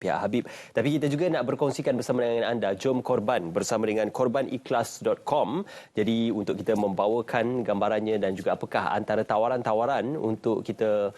pihak Habib. Tapi kita juga nak berkongsikan bersama dengan anda, jom korban bersama dengan korbanikhlas.com. Jadi untuk kita membawakan gambarannya dan juga apakah antara tawaran-tawaran untuk kita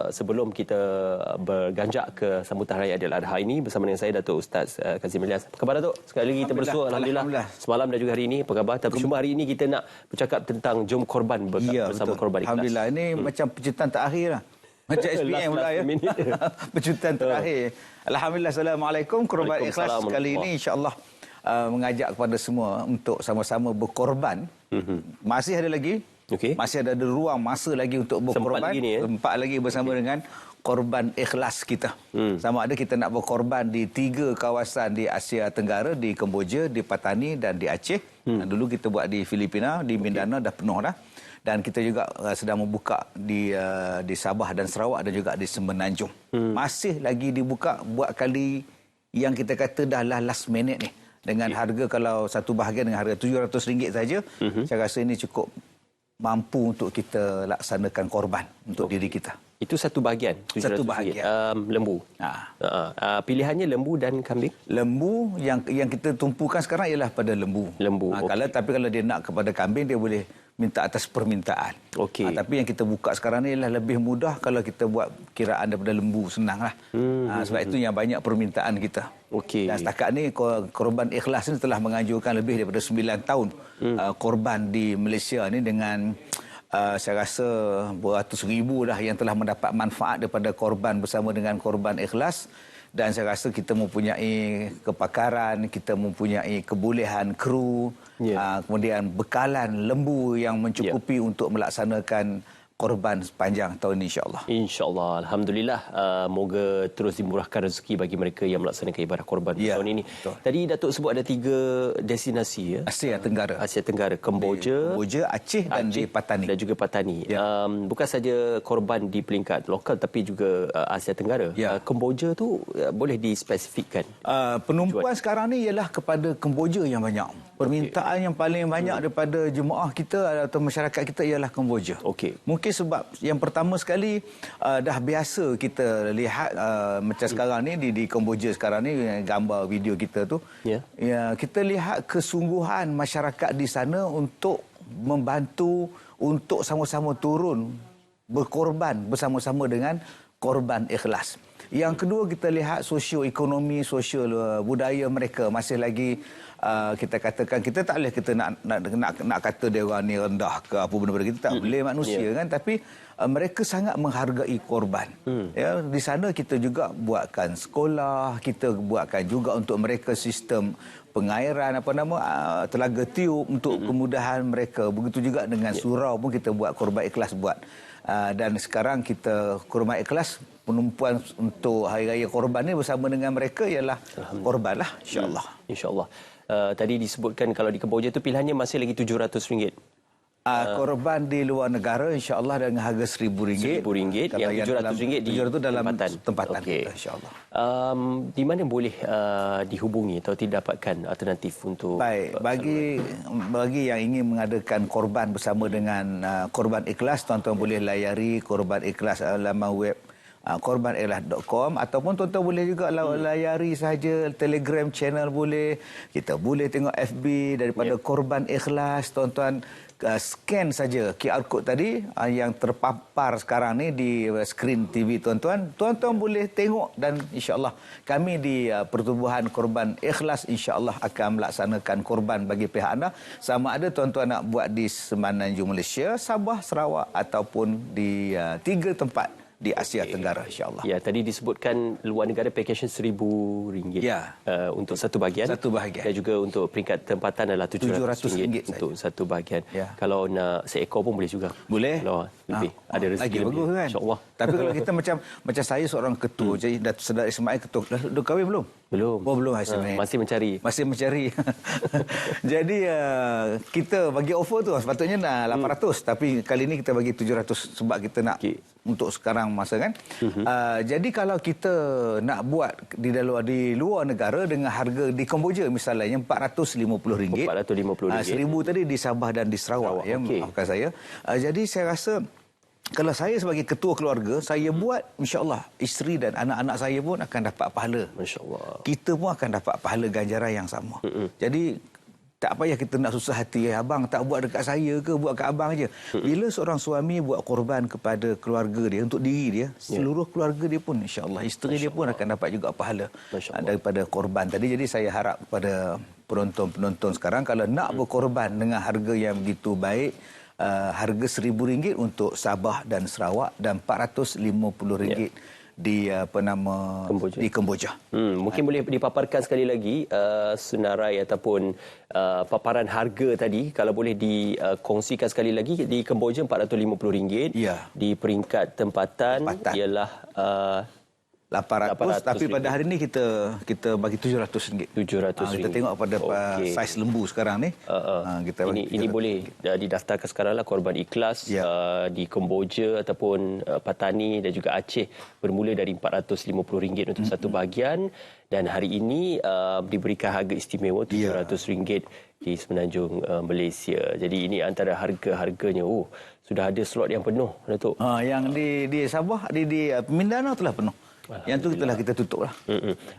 sebelum kita berganjak ke sambutan Raya Aidiladha ini bersama dengan saya Datuk Ustaz Kazim Ilyas. Apa khabar Datuk? Sekali lagi kita bersua alhamdulillah. Semalam dan juga hari ini apa khabar? Tapi cuma hari ini kita nak bercakap tentang jom korban bersama Korban Ikhlas. Alhamdulillah, ini macam penciptaan terakhir lah. Macam SPM pula ya. Penciptaan terakhir. Alhamdulillah, Assalamualaikum. Korban Ikhlas kali ini insya-Allah mengajak kepada semua untuk sama-sama berkorban. Masih ada lagi. Masih ada ruang masa lagi untuk berkorban. Sempat lagi bersama dengan Korban Ikhlas kita. Sama ada kita nak berkorban di 3 kawasan di Asia Tenggara, di Kemboja, di Patani dan di Aceh. Dulu kita buat di Filipina, di Mindanao dah penuh dah. Dan kita juga sedang membuka di Sabah dan Sarawak dan juga di Semenanjung. Masih lagi dibuka buat kali yang kita kata dah last minute ni. Dengan harga, kalau satu bahagian dengan harga RM700 saja, saya rasa ini cukup mampu untuk kita laksanakan korban untuk diri kita. Itu satu bahagian? Satu bahagian. Lembu? Pilihannya lembu dan kambing? Lembu yang kita tumpukan sekarang ialah pada lembu. Tapi kalau dia nak kepada kambing, dia boleh minta atas permintaan. Tapi yang kita buka sekarang ni ialah lebih mudah kalau kita buat kiraan daripada lembu, senanglah. Sebab itu yang banyak permintaan kita. Dan setakat ni Korban Ikhlas ni telah menganjurkan lebih daripada 9 tahun korban di Malaysia ni dengan saya rasa beratus ribu dah yang telah mendapat manfaat daripada korban bersama dengan Korban Ikhlas. Dan saya rasa kita mempunyai kepakaran, kita mempunyai kebolehan kru, kemudian bekalan lembu yang mencukupi untuk melaksanakan korban sepanjang tahun ini insya-Allah. Insya-Allah. Alhamdulillah. Moga terus dimurahkan rezeki bagi mereka yang melaksanakan ibadah korban tahun ini. Betul. Tadi Datuk sebut ada 3 destinasi ya. Asia Tenggara. Asia Tenggara, Kemboja, Aceh dan di Patani. Dan juga Patani. Bukan saja korban di peringkat lokal tapi juga Asia Tenggara. Kemboja tu boleh dispesifikkan. Penumpuan sekarang ni ialah kepada Kemboja yang banyak. Permintaan yang paling banyak daripada jemaah kita atau masyarakat kita ialah Kemboja. Mungkin sebab yang pertama sekali dah biasa kita lihat macam sekarang ni di Kemboja sekarang ni gambar video kita tu kita lihat kesungguhan masyarakat di sana untuk membantu untuk sama-sama turun berkorban bersama-sama dengan Korban Ikhlas. Yang kedua kita lihat sosioekonomi, sosial budaya mereka masih lagi kita katakan kita tak boleh kita nak kata dia orang ni rendah ke apa benda-benda, kita tak boleh manusia kan, tapi mereka sangat menghargai korban. Di sana kita juga buatkan sekolah, kita buatkan juga untuk mereka sistem pengairan telaga tiup untuk kemudahan mereka. Begitu juga dengan surau pun kita buat, Korban Ikhlas buat. Dan sekarang kita Korban Ikhlas penumpuan untuk Hari Raya Korban ni bersama dengan mereka ialah korbanlah insya-Allah. Insya-Allah. Tadi disebutkan kalau di Kemboja tu pilihannya masih lagi RM700. Korban di luar negara insya-Allah dengan harga RM1,000. RM1,000, yang RM700 di dalam tempatan kita insya-Allah. Di mana boleh dihubungi atau didapatkan alternatif untuk bagi yang ingin mengadakan korban bersama dengan Korban Ikhlas, tuan-tuan boleh layari Korban Ikhlas laman web korbanikhlas.com ataupun tuan-tuan boleh juga layari saja Telegram channel boleh. Kita boleh tengok FB daripada Korban Ikhlas. Tuan-tuan scan saja QR code tadi yang terpapar sekarang ni di skrin TV tuan-tuan. Tuan-tuan boleh tengok dan insya-Allah kami di Pertubuhan Korban Ikhlas insya-Allah akan melaksanakan korban bagi pihak anda, sama ada tuan-tuan nak buat di Semenanjung Malaysia, Sabah, Sarawak ataupun di 3 tempat di Asia Tenggara insya-Allah. Tadi disebutkan luar negara package RM1,000 untuk satu bahagian. Dan juga untuk peringkat tempatan adalah RM700 untuk satu bahagian. Kalau nak seekor pun boleh juga. Boleh. Lebih ada rezeki lebih kan? Insya-Allah. Tapi kalau kita macam saya seorang ketua, jadi Datuk Sedar Ismail ketua, dah kahwin belum? Belum. Belum masih mencari. Jadi kita bagi offer tu sepatutnya nak 800 tapi kali ni kita bagi 700 sebab kita nak untuk sekarang masa kan. Jadi kalau kita nak buat di luar negara dengan harga di Kemboja misalnya RM450. RM450. RM1,000 tadi di Sabah dan di Sarawak. Maafkan saya. Jadi saya rasa kalau saya sebagai ketua keluarga, saya buat, insya-Allah isteri dan anak-anak saya pun akan dapat pahala. Masya-Allah. Kita pun akan dapat pahala ganjaran yang sama. Jadi tak payah kita nak susah hati, abang tak buat dekat saya ke, buat kat abang aja. Bila seorang suami buat korban kepada keluarga dia, untuk diri dia, seluruh keluarga dia pun, insya-Allah isteri dia pun akan dapat juga pahala daripada korban tadi. Jadi saya harap kepada penonton-penonton sekarang, kalau nak berkorban dengan harga yang begitu baik, harga RM1,000 untuk Sabah dan Sarawak dan RM450 di Kemboja. di Kemboja. Mungkin boleh dipaparkan sekali lagi senarai ataupun paparan harga tadi, kalau boleh dikongsikan sekali lagi. Di Kemboja RM450. Ya. Di peringkat tempatan ialah 800, tapi pada hari ini kita bagi RM700. Kita tengok pada saiz lembu sekarang ni. Ini boleh didaftarkan sekaranglah, korban ikhlas di Kemboja ataupun Patani dan juga Aceh, bermula dari RM450 untuk satu bahagian, dan hari ini diberikan harga istimewa RM700 di Semenanjung Malaysia. Jadi ini antara harga-harganya. Sudah ada slot yang penuh, Datuk. Yang di Sabah, di Mindanao telah penuh. Yang tu telah kita tutup lah.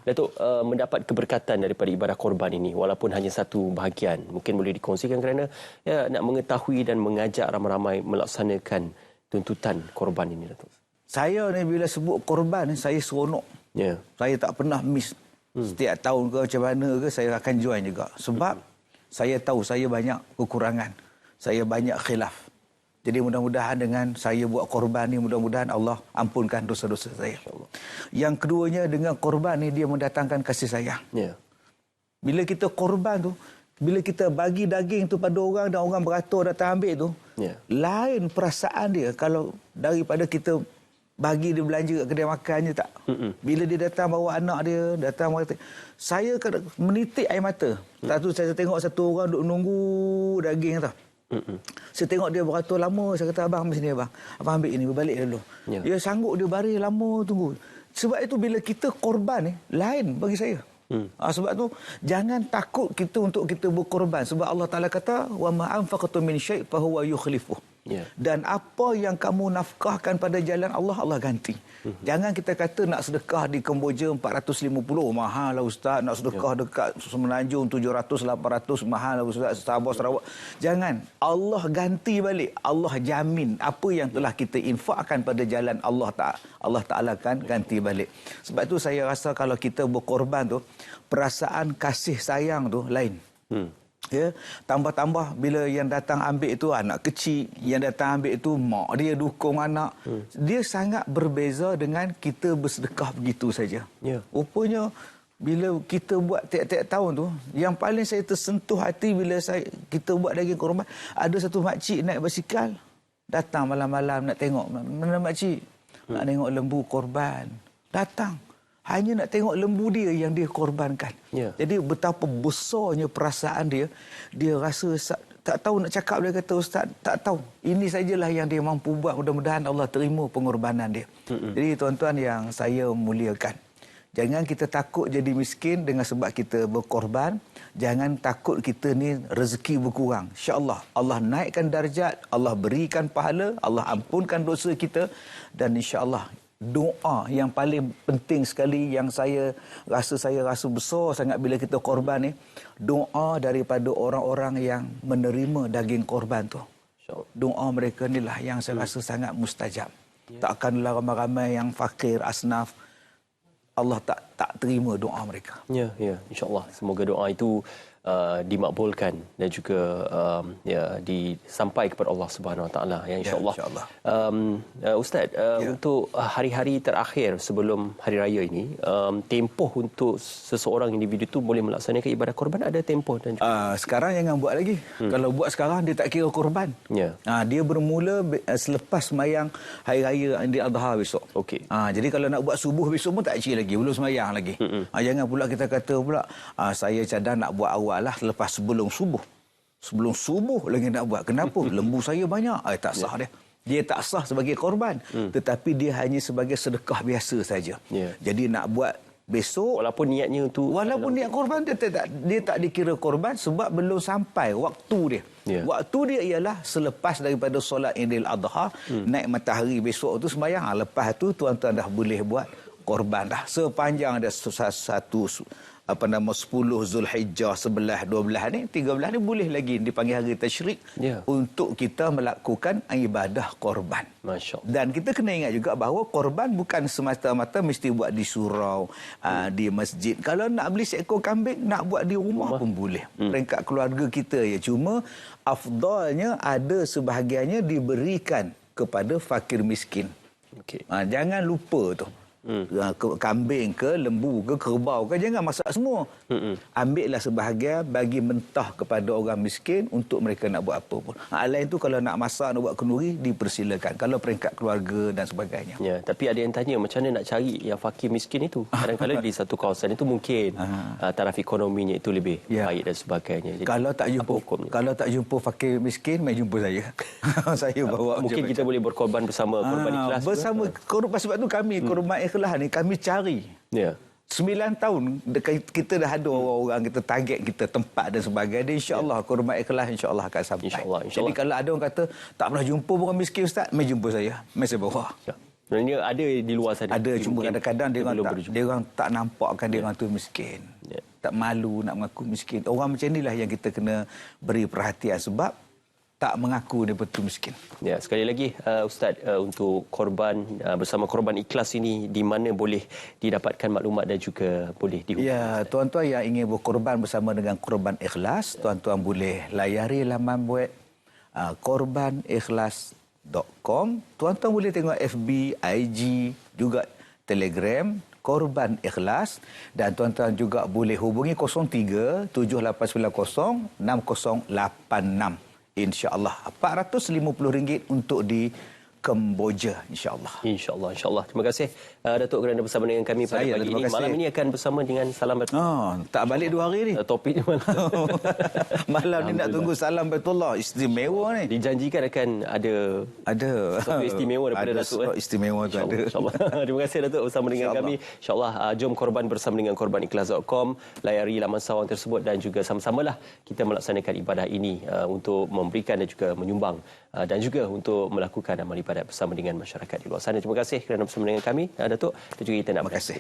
Datuk, mendapat keberkatan daripada ibadah korban ini, walaupun hanya satu bahagian, mungkin boleh dikongsikan kerana nak mengetahui dan mengajak ramai-ramai melaksanakan tuntutan korban ini, Datuk. Saya ni bila sebut korban ni, saya seronok. Saya tak pernah miss. Setiap tahun ke macam mana ke, saya akan join juga. Sebab saya tahu saya banyak kekurangan. Saya banyak khilaf. Jadi mudah-mudahan dengan saya buat korban ni, mudah-mudahan Allah ampunkan dosa-dosa saya. Yang keduanya, dengan korban ni dia mendatangkan kasih sayang. Bila kita korban tu, bila kita bagi daging tu pada orang dan orang beratur datang ambil tu, lain perasaan dia kalau daripada kita bagi dia belanja kat kedai makannya tak. Bila dia datang bawa anak dia, datang saya menitik air mata. Satu saya tengok satu orang duk nunggu daging tau. Saya tengok dia beratur lama. Saya kata, abang sini abang, abang ambil ini, berbalik dulu. Dia sanggup, dia baris lama tunggu. Sebab itu bila kita korban ni, lain bagi saya. Sebab tu jangan takut kita untuk kita berkorban. Sebab Allah Ta'ala kata, wa ma anfaqtum min syai' fa huwa yukhlifuh. Dan apa yang kamu nafkahkan pada jalan Allah, Allah ganti. Jangan kita kata nak sedekah di Kemboja 450, mahal lah ustaz. Nak sedekah dekat Semenanjung 700, 800, mahal lah ustaz. Sabah, Sarawak. Jangan. Allah ganti balik. Allah jamin apa yang telah kita infakkan pada jalan Allah Ta'ala akan ganti balik. Sebab tu saya rasa kalau kita berkorban tu, perasaan kasih sayang tu lain. Ya, tambah-tambah bila yang datang ambil itu anak kecil, yang datang ambil itu mak dia dukung anak. Dia sangat berbeza dengan kita bersedekah begitu saja. Rupanya bila kita buat tiap-tiap tahun tu, yang paling saya tersentuh hati bila kita buat daging korban, ada satu makcik naik basikal, datang malam-malam nak tengok. Mana makcik? Nak tengok lembu korban. Datang. Hanya nak tengok lembu dia yang dia korbankan. Jadi betapa besarnya perasaan dia. Dia rasa tak tahu nak cakap. Dia kata, ustaz, tak tahu. Ini sajalah yang dia mampu buat. Mudah-mudahan Allah terima pengorbanan dia. Jadi tuan-tuan yang saya muliakan, jangan kita takut jadi miskin dengan sebab kita berkorban. Jangan takut kita ni rezeki berkurang. InsyaAllah Allah naikkan darjat, Allah berikan pahala, Allah ampunkan dosa kita. Dan insyaAllah doa yang paling penting sekali yang saya rasa besar sangat bila kita korban ni, doa daripada orang-orang yang menerima daging korban tu. Doa mereka ni lah yang saya rasa sangat mustajab. Takkanlah ramai-ramai yang fakir, asnaf, Allah tak terima doa mereka. InsyaAllah semoga doa itu dimakbulkan dan juga disampai kepada Allah Subhanahu Wa Taala, ya, insya-Allah. Ustaz, untuk hari-hari terakhir sebelum hari raya ini, tempoh untuk seseorang individu itu boleh melaksanakan ibadah korban, ada tempoh dan sekarang jangan buat lagi. Kalau buat sekarang dia tak kira korban. Dia bermula selepas sembahyang hari raya Aidil Adha besok. Jadi kalau nak buat subuh besok pun tak kira lagi, belum sembahyang lagi. Jangan pula kita kata pula saya cadang nak buat awal lah lepas sebelum subuh. Sebelum subuh lagi nak buat. Kenapa? Lembu saya banyak. Tak sah dia. Dia tak sah sebagai korban. Tetapi dia hanya sebagai sedekah biasa saja. Jadi nak buat besok walaupun niatnya untuk niat korban dia tak dikira korban sebab belum sampai waktu dia. Waktu dia ialah selepas daripada solat Idul Adha, naik matahari besok tu sembahyang. Lepas tu tuan-tuan dah boleh buat korban dah. Sepanjang ada satu 10 Zulhijjah, 11, 12 ni, 13 ni boleh lagi dipanggil hari tasyrik untuk kita melakukan ibadah korban. Masya-Allah. Dan kita kena ingat juga bahawa korban bukan semata-mata mesti buat di surau, di masjid. Kalau nak beli seekor kambing, nak buat di rumah pun boleh. Peringkat keluarga kita ya. Cuma afdalnya ada sebahagiannya diberikan kepada fakir miskin. Jangan lupa tu. Kambing ke, lembu ke, kerbau ke, jangan masak semua. Ambillah sebahagian, bagi mentah kepada orang miskin untuk mereka nak buat apa pun. Lain tu kalau nak masak, nak buat kenduri, dipersilakan. Kalau peringkat keluarga dan sebagainya. Ya, tapi ada yang tanya macam mana nak cari yang fakir miskin itu. Kadang-kadang di satu kawasan itu mungkin taraf ekonominya itu lebih baik dan sebagainya. Jadi, kalau tak jumpa fakir miskin, mai jumpa saya. Saya bawa. Mungkin kita boleh berkorban bersama korban ikhlas. Bersama korban, sebab tu kami korban ikhlas ni kami cari. 9 tahun kita dah ada orang-orang kita target kita tempat dan sebagainya. Insya-Allah korban ikhlas insya-Allah akan sampai. Insya-Allah. Jadi kalau ada orang kata tak pernah jumpa orang miskin ustaz, mai jumpa saya. Mai saya bawa. Sebenarnya ada di luar sana. Ada, cuma kadang-kadang dia orang tak nampakkan dia orang tu miskin. Tak malu nak mengaku miskin. Orang macam inilah yang kita kena beri perhatian sebab tak mengaku dia betul miskin. Ya, sekali lagi Ustaz, untuk korban bersama korban ikhlas ini di mana boleh didapatkan maklumat dan juga boleh dihubungi? Ya, tuan-tuan yang ingin berkorban bersama dengan korban ikhlas, tuan-tuan boleh layari laman web korbanikhlas.com. Tuan-tuan boleh tengok FB, IG, juga Telegram Korban Ikhlas, dan tuan-tuan juga boleh hubungi 03 7890 6086. InsyaAllah RM450 untuk di Kemboja, insyaAllah. InsyaAllah, insyaAllah. Terima kasih Datuk kerana bersama dengan kami pada pagi ini. Malam ini akan bersama dengan Salam Baitullah. Tak balik 2 hari ni. Topik malam. Malam ni nak tunggu Salam Baitullah. Istimewa ni. Dijanjikan akan ada sesuatu istimewa daripada Datuk. Istimewa tu ada. InsyaAllah. Terima kasih Datuk bersama dengan kami. InsyaAllah jom korban bersama dengan korbanikhlas.com. Layari laman sawang tersebut dan juga sama-samalah kita melaksanakan ibadah ini untuk memberikan dan juga menyumbang dan juga untuk melakukan amal ibadat bersama dengan masyarakat di luar sana. Terima kasih kerana bersama dengan kami, Datuk. Dan juga kita nak terima kasih.